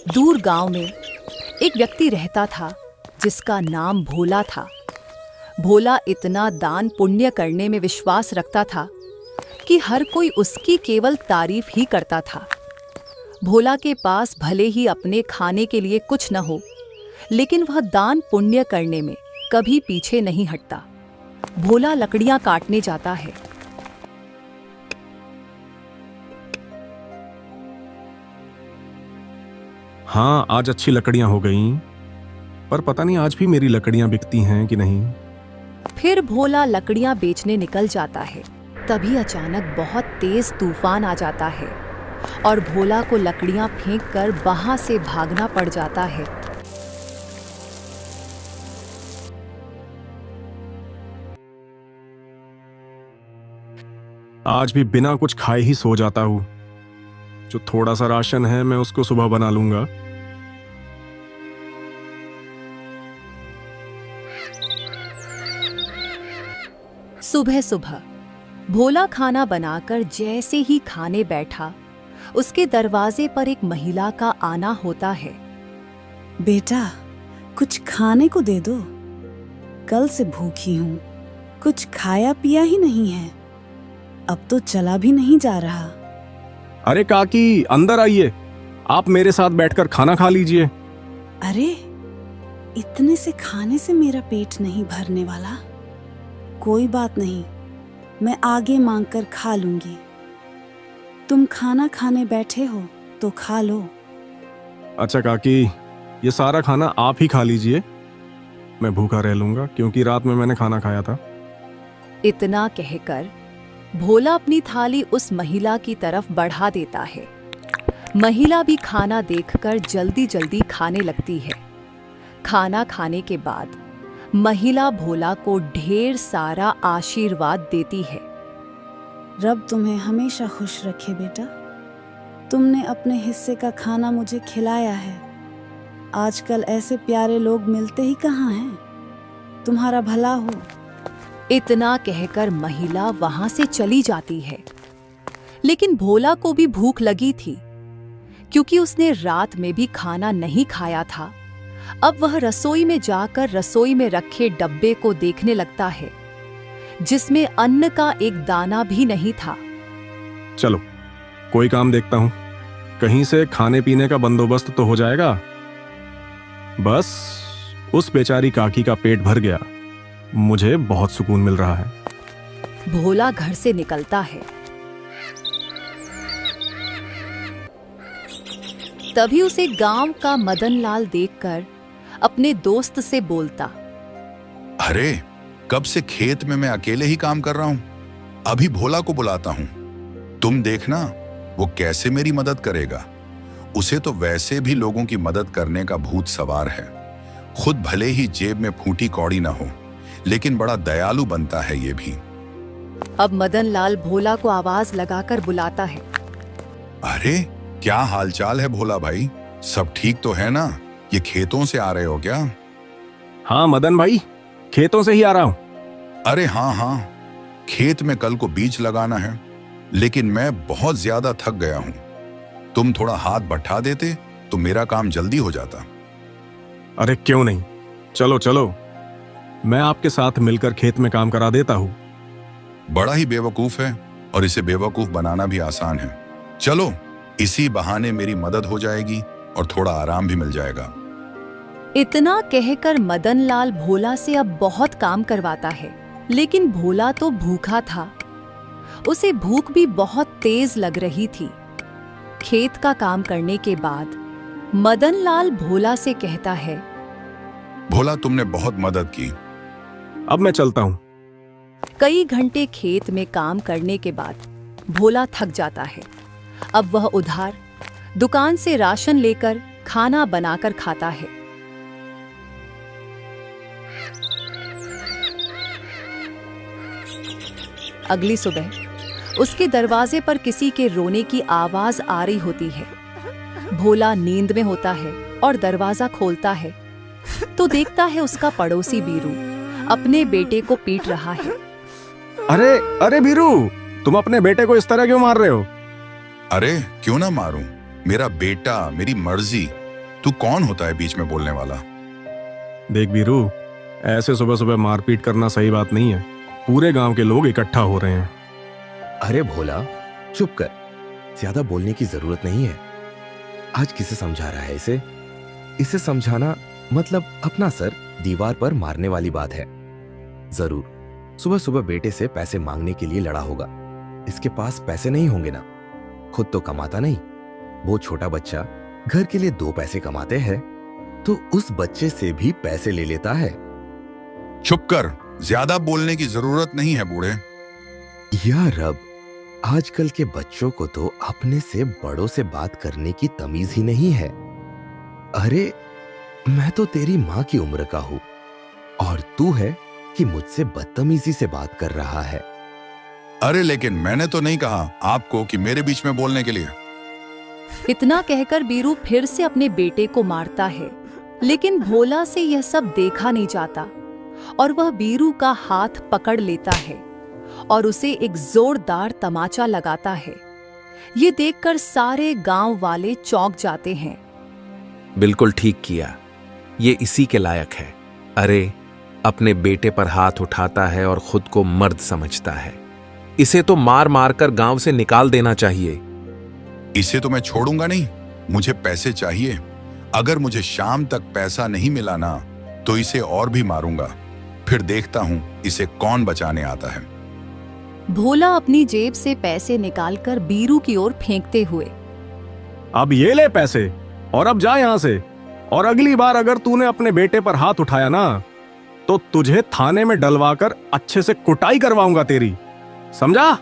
दूर गांव में एक व्यक्ति रहता था जिसका नाम भोला था। भोला इतना दान पुण्य करने में विश्वास रखता था कि हर कोई उसकी केवल तारीफ ही करता था। भोला के पास भले ही अपने खाने के लिए कुछ न हो, लेकिन वह दान पुण्य करने में कभी पीछे नहीं हटता। भोला लकड़ियां काटने जाता है। हाँ, आज अच्छी लकड़ियां हो गईं, पर पता नहीं आज भी मेरी लकड़ियां बिकती हैं कि नहीं। फिर भोला लकड़ियां बेचने निकल जाता है। तभी अचानक बहुत तेज तूफान आ जाता है और भोला को लकड़ियां फेंककर वहां से भागना पड़ जाता है। आज भी बिना कुछ खाए ही सो जाता हूँ। जो थोड़ा सा राशन है मैं उसको सुबह बना लूंगा। सुबह सुबह भोला खाना बनाकर जैसे ही खाने बैठा, उसके दरवाजे पर एक महिला का आना होता है। बेटा, कुछ खाने को दे दो। कल से भूखी हूँ, कुछ खाया पिया ही नहीं है। अब तो चला भी नहीं जा रहा। अरे काकी, अंदर आइए। आप मेरे साथ बैठकर खाना खा लीजिए। अरे, इतने से खाने से मेरा पेट नहीं भरने वाला। कोई बात नहीं, मैं आगे मांगकर खा लूंगी। तुम खाना खाने बैठे हो तो खा लो। अच्छा काकी, ये सारा खाना आप ही खा लीजिए। मैं भूखा रह लूंगा क्योंकि रात में मैंने खाना खाया था। इतना कहकर भोला अपनी थाली उस महिला की तरफ बढ़ा देता है। महिला भी खाना देखकर जल्दी जल्दी खाने लगती है। खाना खाने के बाद महिला भोला को ढेर सारा आशीर्वाद देती है। रब तुम्हें हमेशा खुश रखे बेटा। तुमने अपने हिस्से का खाना मुझे खिलाया है। आजकल ऐसे प्यारे लोग मिलते ही कहाँ हैं। तुम्हारा भला हो। इतना कहकर महिला वहां से चली जाती है। लेकिन भोला को भी भूख लगी थी, क्योंकि उसने रात में भी खाना नहीं खाया था। अब वह रसोई में जाकर रसोई में रखे डब्बे को देखने लगता है, जिसमें अन्न का एक दाना भी नहीं था। चलो, कोई काम देखता हूँ। कहीं से खाने पीने का बंदोबस्त तो हो जाएगा। बस उस बेचारी काकी का पेट भर गया। मुझे बहुत सुकून मिल रहा है। भोला घर से निकलता है। तभी उसे गांव का मदन लाल देखकर अपने दोस्त से बोलता, अरे, कब से खेत में मैं अकेले ही काम कर रहा हूं। अभी भोला को बुलाता हूं। तुम देखना वो कैसे मेरी मदद करेगा। उसे तो वैसे भी लोगों की मदद करने का भूत सवार है। खुद भले ही जेब में फूटी कौड़ी ना हो, लेकिन बड़ा दयालु बनता है ये भी। अब मदन लाल भोला को आवाज लगाकर बुलाता है। अरे, क्या हालचाल है भोला भाई? सब ठीक तो है ना? ये खेतों से आ रहे हो क्या? हाँ मदन भाई, खेतों से ही आ रहा हूँ। अरे हाँ, खेत में कल को बीज लगाना है, लेकिन मैं बहुत ज्यादा थक गया हूँ। तुम थोड़ा हाथ बटा देते तो मेरा काम जल्दी हो जाता। अरे क्यों नहीं, चलो चलो, मैं आपके साथ मिलकर खेत में काम करा देता हूँ। बड़ा ही बेवकूफ है और इसे बेवकूफ बनाना भी आसान है। चलो, इसी बहाने मेरी मदद हो जाएगी और थोड़ा आराम भी मिल जाएगा। इतना कहकर मदन लाल भोला से अब बहुत काम करवाता है, लेकिन भोला तो भूखा था। उसे भूख भी बहुत तेज लग रही थी। खेत का काम करने के बाद मदन लाल भोला से कहता है, भोला, तुमने बहुत मदद की। अब मैं चलता हूँ। कई घंटे खेत में काम करने के बाद भोला थक जाता है। अब वह उधार दुकान से राशन लेकर खाना बनाकर खाता है। अगली सुबह उसके दरवाजे पर किसी के रोने की आवाज आ रही होती है। भोला नींद में होता है और दरवाजा खोलता है तो देखता है उसका पड़ोसी बीरू अपने बेटे को पीट रहा है। अरे अरे बीरू, तुम अपने बेटे को इस तरह क्यों मार रहे हो? अरे क्यों ना मारूं, मेरा बेटा, मेरी मर्जी। तू कौन होता है बीच में बोलने वाला? देख बीरू, ऐसे सुबह सुबह मारपीट करना सही बात नहीं है। पूरे गांव के लोग इकट्ठा हो रहे हैं। अरे भोला, चुप कर। ज्यादा बोलने की जरूरत नहीं है। आज किसे समझा रहा है इसे? इसे समझाना मतलब अपना सर दीवार पर मारने वाली बात है। जरूर सुबह सुबह बेटे से पैसे मांगने के लिए लड़ा होगा। इसके पास पैसे नहीं होंगे ना, खुद तो कमाता नहीं। वो छोटा बच्चा घर के लिए 2 पैसे कमाते हैं तो उस बच्चे से भी पैसे ले लेता है। चुप कर, ज्यादा बोलने की जरूरत नहीं है बूढ़े। यार अब आजकल के बच्चों को तो अपने से बड़ों से बात करने की तमीज ही नहीं है। अरे मैं तो तेरी माँ की उम्र का हूं और तू है कि मुझसे बदतमीजी से बात कर रहा है। अरे लेकिन मैंने तो नहीं कहा आपको कि मेरे बीच में बोलने के लिए। इतना कहकर बीरू फिर से अपने बेटे को मारता है, लेकिन भोला से यह सब देखा नहीं जाता और वह बीरू का हाथ पकड़ लेता है और उसे एक जोरदार तमाचा लगाता है। ये देखकर सारे गांव वाले चौंक जाते हैं। बिल्कुल ठीक किया, ये इसी के लायक है। अरे अपने बेटे पर हाथ उठाता है और खुद को मर्द समझता है। इसे तो मार मार कर गांव से निकाल देना चाहिए। इसे तो मैं छोड़ूंगा नहीं, मुझे पैसे चाहिए। अगर मुझे शाम तक पैसा नहीं मिला ना तो इसे और भी मारूंगा। फिर देखता हूं इसे कौन बचाने आता है। भोला अपनी जेब से पैसे निकालकर बीरू की ओर फेंकते हुए, अब ये ले पैसे और अब जा यहां से। और अगली बार अगर तूने अपने बेटे पर हाथ उठाया ना तो तुझे थाने में डलवाकर अच्छे से कुटाई करवाऊंगा तेरी, समझा?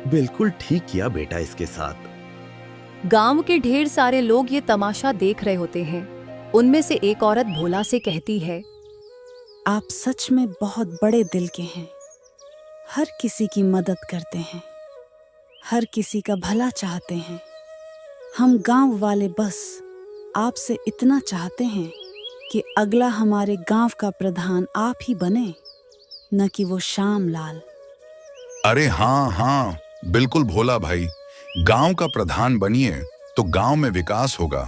बिल्कुल ठीक किया बेटा इसके साथ। गांव के ढेर सारे लोग ये तमाशा देख रहे होते हैं। उनमें से एक औरत भोला से कहती है, आप सच में बहुत बड़े दिल के हैं। हर किसी की मदद करते हैं, हर किसी का भला चाहते हैं। हम गांव वाले बस आपसे इतना चाहते हैं कि अगला हमारे गांव का प्रधान आप ही बने, न कि वो श्याम लाल। अरे हाँ, बिल्कुल भोला भाई, गांव का प्रधान बनिए तो गांव में विकास होगा,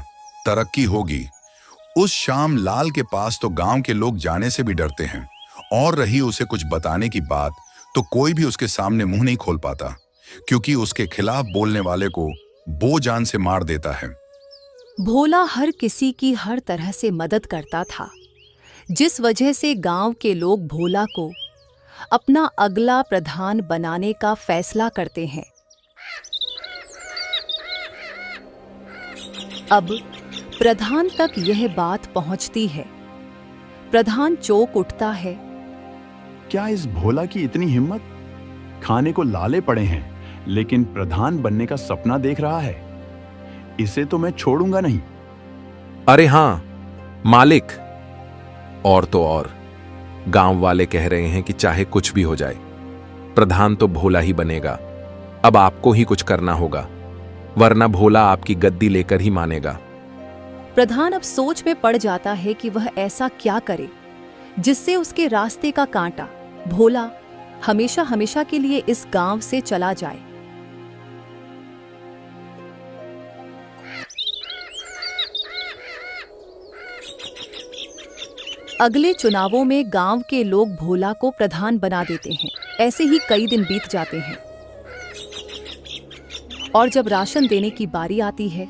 तरक्की होगी। उस श्याम लाल के पास तो गांव के लोग जाने से भी डरते हैं, और रही उसे कुछ बताने की बात तो कोई भी उसके सामने मुंह नहीं खोल पाता, क्योंकि उसके खिलाफ बोलने वाले को बो जान से मार देता है। भोला हर किसी की हर तरह से मदद करता था, जिस वजह से गांव के लोग भोला को अपना अगला प्रधान बनाने का फैसला करते हैं। अब प्रधान तक यह बात पहुंचती है। प्रधान चौंक उठता है। क्या इस भोला की इतनी हिम्मत? खाने को लाले पड़े हैं लेकिन प्रधान बनने का सपना देख रहा है। इसे तो मैं छोड़ूंगा नहीं। अरे हाँ मालिक, और तो और गांव वाले कह रहे हैं कि चाहे कुछ भी हो जाए प्रधान तो भोला ही बनेगा। अब आपको ही कुछ करना होगा, वरना भोला आपकी गद्दी लेकर ही मानेगा। प्रधान अब सोच में पड़ जाता है कि वह ऐसा क्या करे जिससे उसके रास्ते का कांटा भोला हमेशा हमेशा के लिए इस गांव से चला जाए। अगले चुनावों में गांव के लोग भोला को प्रधान बना देते हैं। ऐसे ही कई दिन बीत जाते हैं और जब राशन देने की बारी आती है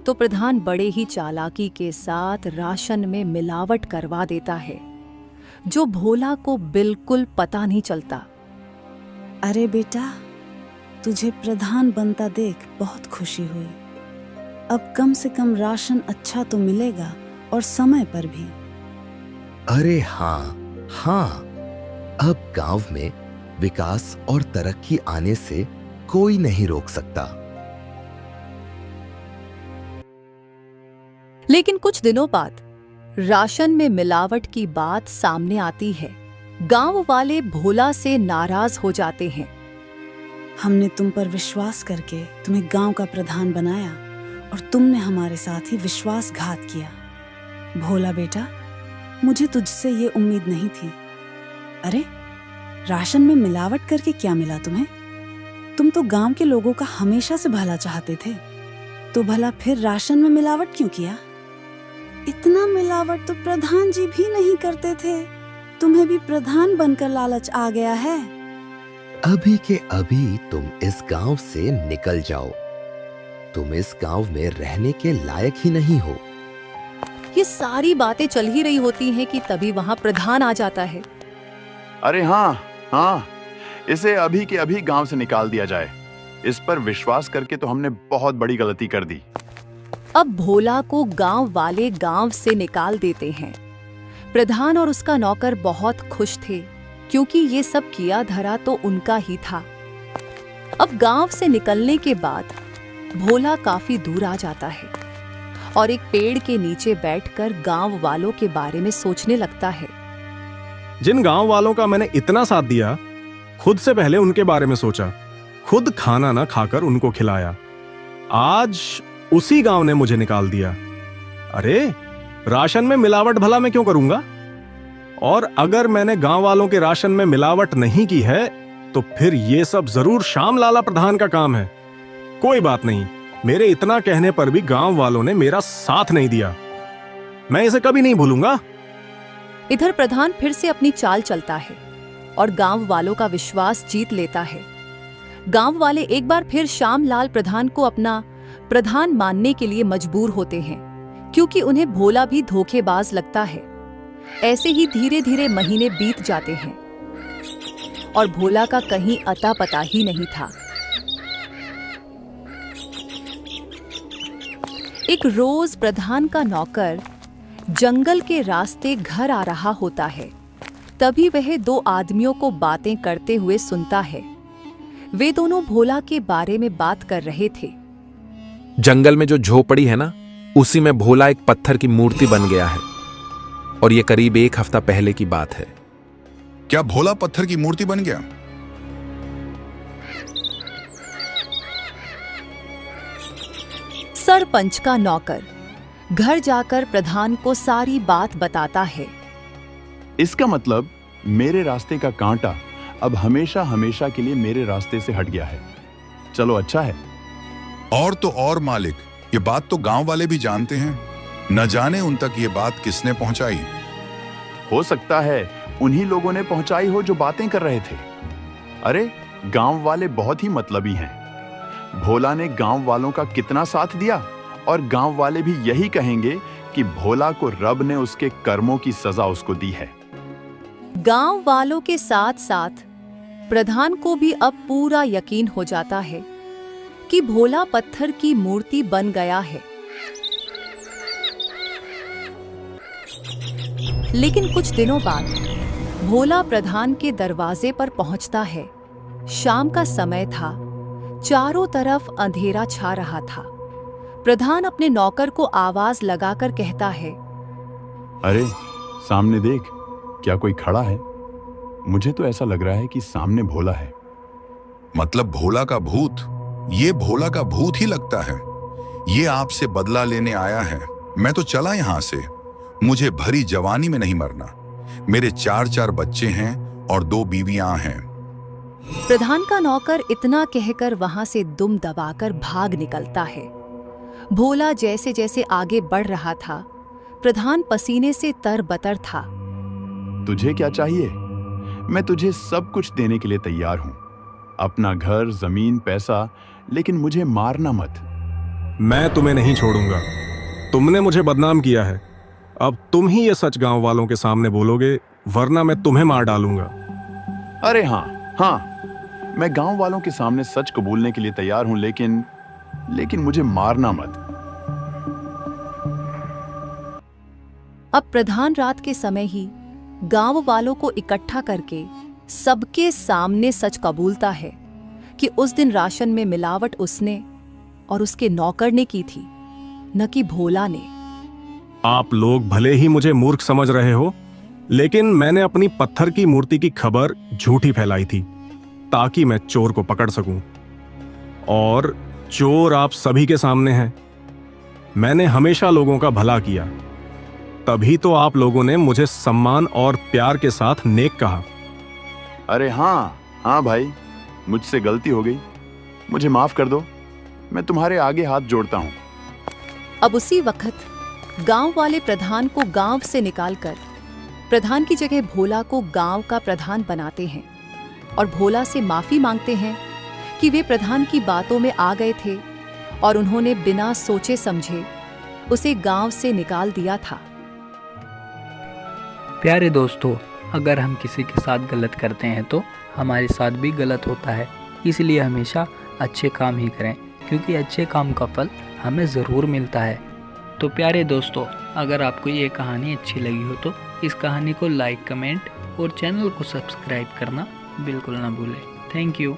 तो प्रधान बड़े ही चालाकी के साथ राशन में मिलावट करवा देता है, जो भोला को बिल्कुल पता नहीं चलता। अरे बेटा, तुझे प्रधान बनता देख बहुत खुशी हुई। अब कम से कम राशन अच्छा तो मिलेगा और समय पर भी। अरे हाँ, अब गांव में विकास और तरक्की आने से कोई नहीं रोक सकता। लेकिन कुछ दिनों बाद राशन में मिलावट की बात सामने आती है। गांव वाले भोला से नाराज हो जाते हैं। हमने तुम पर विश्वास करके तुम्हें गांव का प्रधान बनाया और तुमने हमारे साथ ही विश्वासघात किया। भोला बेटा, मुझे तुझसे ये उम्मीद नहीं थी। अरे राशन में मिलावट करके क्या मिला तुम्हें? तुम तो गांव के लोगों का हमेशा से भला चाहते थे, तो भला फिर राशन में मिलावट क्यों किया? इतना मिलावट तो प्रधान जी भी नहीं करते थे। तुम्हें भी प्रधान बनकर लालच आ गया है। अभी के अभी तुम इस गांव से निकल जाओ। तुम इस गांव में रहने के लायक ही नहीं हो। ये सारी बातें चल ही रही होती हैं कि तभी वहां प्रधान आ जाता है। अरे हाँ हाँ, इसे अभी के अभी गांव से निकाल दिया जाए। इस पर विश्वास करके तो हमने बहुत बड़ी गलती कर दी। अब भोला को गांव वाले गांव से निकाल देते हैं। प्रधान और उसका नौकर बहुत खुश थे, क्योंकि ये सब किया धरा तो उनका ही था। अब गांव से निकलने के बाद भोला काफी दूर आ जाता है और एक पेड़ के नीचे बैठकर गांव वालों के बारे में सोचने लगता है। जिन गांव वालों का मैंने इतना साथ दिया, खुद से पहले उनके बारे में सोचा, खुद खाना ना खाकर उनको खिलाया। आज उसी गांव ने मुझे निकाल दिया। अरे, राशन में मिलावट भला मैं क्यों करूंगा? और अगर मैंने गांव वालों के राशन में मिलावट नहीं की है, तो फिर ये सब जरूर श्याम लाला प्रधान का काम है। कोई बात नहीं, मेरे इतना कहने पर भी गांव वालों ने मेरा साथ नहीं दिया। मैं इसे कभी नहीं भूलूंगा। इधर प्रधान फिर से अपनी चाल चलता है और गांव वालों का विश्वास जीत लेता है। गांव वाले एक बार फिर श्यामलाल प्रधान को अपना प्रधान मानने के लिए मजबूर होते हैं, क्योंकि उन्हें भोला भी धोखेबाज लगता है। ऐसे ही धीरे धीरे महीने बीत जाते हैं और भोला का कहीं अता पता ही नहीं था। एक रोज प्रधान का नौकर जंगल के रास्ते घर आ रहा होता है। तभी वह दो आदमियों को बातें करते हुए सुनता है। वे दोनों भोला के बारे में बात कर रहे थे। जंगल में जो झोपड़ी है ना, उसी में भोला एक पत्थर की मूर्ति बन गया है, और ये करीब 1 हफ्ता पहले की बात है। क्या भोला पत्थर की मूर्ति बन गया? सरपंच का नौकर घर जाकर प्रधान को सारी बात बताता है। इसका मतलब मेरे रास्ते का कांटा अब हमेशा हमेशा के लिए मेरे रास्ते से हट गया है। चलो अच्छा है। और तो और मालिक, ये बात तो गांव वाले भी जानते हैं। न जाने उन तक ये बात किसने पहुंचाई। हो सकता है उन्हीं लोगों ने पहुंचाई हो जो बातें कर रहे थे। अरे, गांव वाले बहुत ही मतलबी हैं। भोला ने गांव वालों का कितना साथ दिया, और गांव वाले भी यही कहेंगे कि भोला को रब ने उसके कर्मों की सजा उसको दी है। गांव वालों के साथ साथ प्रधान को भी अब पूरा यकीन हो जाता है कि भोला पत्थर की मूर्ति बन गया है। लेकिन कुछ दिनों बाद भोला प्रधान के दरवाजे पर पहुंचता है। शाम का समय था, चारों तरफ अंधेरा छा रहा था। प्रधान अपने नौकर को आवाज लगाकर कहता है, अरे सामने देख, क्या कोई खड़ा है? मुझे तो ऐसा लग रहा है कि सामने भोला है। मतलब भोला का भूत? ये भोला का भूत ही लगता है। ये आपसे बदला लेने आया है। मैं तो चला यहां से। मुझे भरी जवानी में नहीं मरना। मेरे 4 बच्चे हैं और 2 बीवियां हैं। प्रधान का नौकर इतना कहकर वहां से दुम दबाकर भाग निकलता है। भोला जैसे जैसे आगे बढ़ रहा था, प्रधान पसीने से तरबतर था। तुझे क्या चाहिए? मैं तुझे सब कुछ देने के लिए तैयार हूं। अपना घर, जमीन, पैसा, लेकिन मुझे मारना मत। मैं तुम्हें नहीं छोड़ूंगा। तुमने मुझे बदनाम किया है। अब तुम ही ये सच गांव वालों के सामने बोलोगे, वरना मैं तुम्हें मार डालूंगा। अरे हाँ हाँ, मैं गांव वालों के सामने सच कबूलने के लिए तैयार हूं, लेकिन मुझे मारना मत। अब प्रधान रात के समय ही गांव वालों को इकट्ठा करके सबके सामने सच कबूलता है कि उस दिन राशन में मिलावट उसने और उसके नौकर ने की थी, न कि भोला ने। आप लोग भले ही मुझे मूर्ख समझ रहे हो, लेकिन मैंने अपनी पत्थर की मूर्ति की खबर झूठी फैलाई थी, ताकि मैं चोर को पकड़ सकूं। और चोर आप सभी के सामने हैं। मैंने हमेशा लोगों का भला किया, तभी तो आप लोगों ने मुझे सम्मान और प्यार के साथ नेक कहा। अरे हाँ हाँ भाई, मुझसे गलती हो गई। मुझे माफ कर दो, मैं तुम्हारे आगे हाथ जोड़ता हूँ। अब उसी वक्त गांव वाले प्रधान को गांव से निकालकर प्रधान की जगह भोला को गांव का प्रधान बनाते हैं और भोला से माफी मांगते हैं कि वे प्रधान की बातों में आ गए थे और उन्होंने बिना सोचे समझे उसे गांव से निकाल दिया था। प्यारे दोस्तों, अगर हम किसी के साथ गलत करते हैं तो हमारे साथ भी गलत होता है, इसलिए हमेशा अच्छे काम ही करें, क्योंकि अच्छे काम का फल हमें ज़रूर मिलता है। तो प्यारे दोस्तों, अगर आपको ये कहानी अच्छी लगी हो तो इस कहानी को लाइक, कमेंट और चैनल को सब्सक्राइब करना बिल्कुल ना भूलें। Thank you.